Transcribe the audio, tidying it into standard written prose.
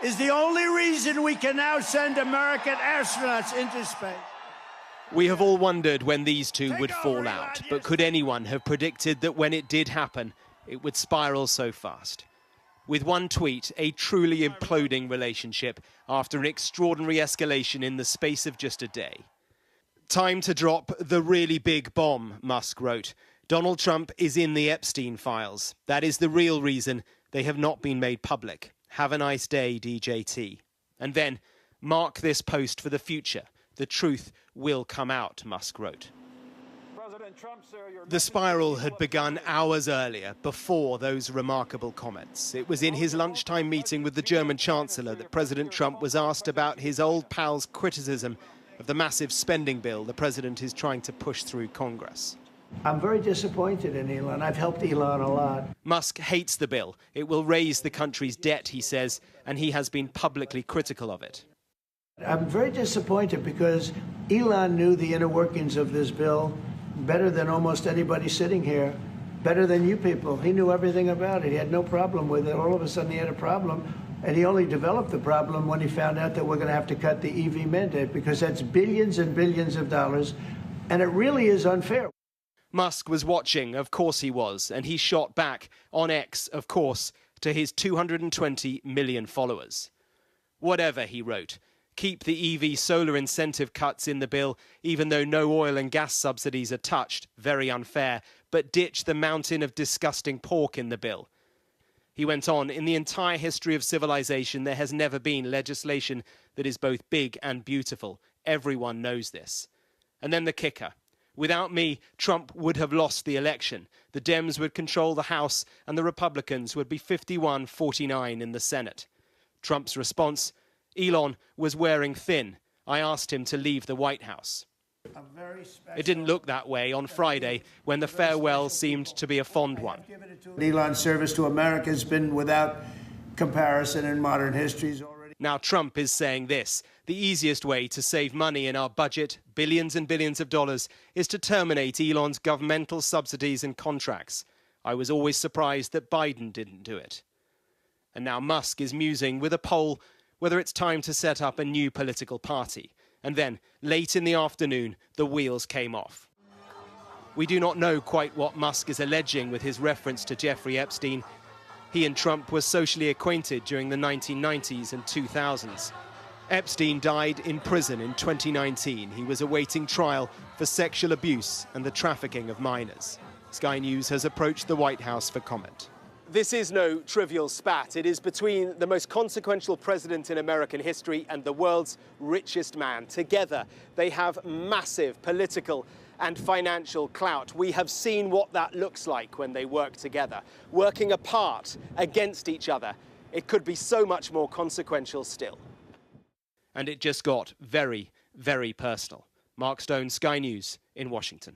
is the only reason we can now send American astronauts into space. We have all wondered when these two would fall out, but could anyone have predicted that when it did happen, it would spiral so fast? With one tweet, a truly imploding relationship after an extraordinary escalation in the space of just a day. Time to drop the really big bomb, Musk wrote. Donald Trump is in the Epstein files. That is the real reason they have not been made public. Have a nice day, DJT. And then, mark this post for the future. The truth will come out, Musk wrote. The spiral had begun hours earlier, before those remarkable comments. It was in his lunchtime meeting with the German Chancellor that President Trump was asked about his old pal's criticism of the massive spending bill the president is trying to push through Congress. I'm very disappointed in Elon. I've helped Elon a lot. Musk hates the bill. It will raise the country's debt, he says, and he has been publicly critical of it. I'm very disappointed because Elon knew the inner workings of this bill better than almost anybody sitting here, better than you people. He knew everything about it. He had no problem with it. All of a sudden he had a problem, and he only developed the problem when he found out that we're going to have to cut the EV mandate, because that's billions and billions of dollars, and it really is unfair. Musk was watching, of course he was, and he shot back on X, of course, to his 220 million followers. Whatever, he wrote. Keep the EV solar incentive cuts in the bill, even though no oil and gas subsidies are touched, very unfair, but ditch the mountain of disgusting pork in the bill. He went on, in the entire history of civilization, there has never been legislation that is both big and beautiful. Everyone knows this. And then the kicker. Without me, Trump would have lost the election. The Dems would control the House, and the Republicans would be 51-49 in the Senate. Trump's response: Elon was wearing thin. I asked him to leave the White House. It didn't look that way on Friday, when the farewell seemed to be a fond one. Elon's service to America has been without comparison in modern history. Now Trump is saying this: the easiest way to save money in our budget, billions and billions of dollars, is to terminate Elon's governmental subsidies and contracts. I was always surprised that Biden didn't do it. And now Musk is musing with a poll whether it's time to set up a new political party. And then, late in the afternoon, the wheels came off. We do not know quite what Musk is alleging with his reference to Jeffrey Epstein. He and Trump were socially acquainted during the 1990s and 2000s. Epstein died in prison in 2019. He was awaiting trial for sexual abuse and the trafficking of minors. Sky News has approached the White House for comment. This is no trivial spat. It is between the most consequential president in American history and the world's richest man. Together, they have massive political and financial clout. We have seen what that looks like when they work together. Working apart against each other, it could be so much more consequential still. And it just got very, very personal. Mark Stone, Sky News in Washington.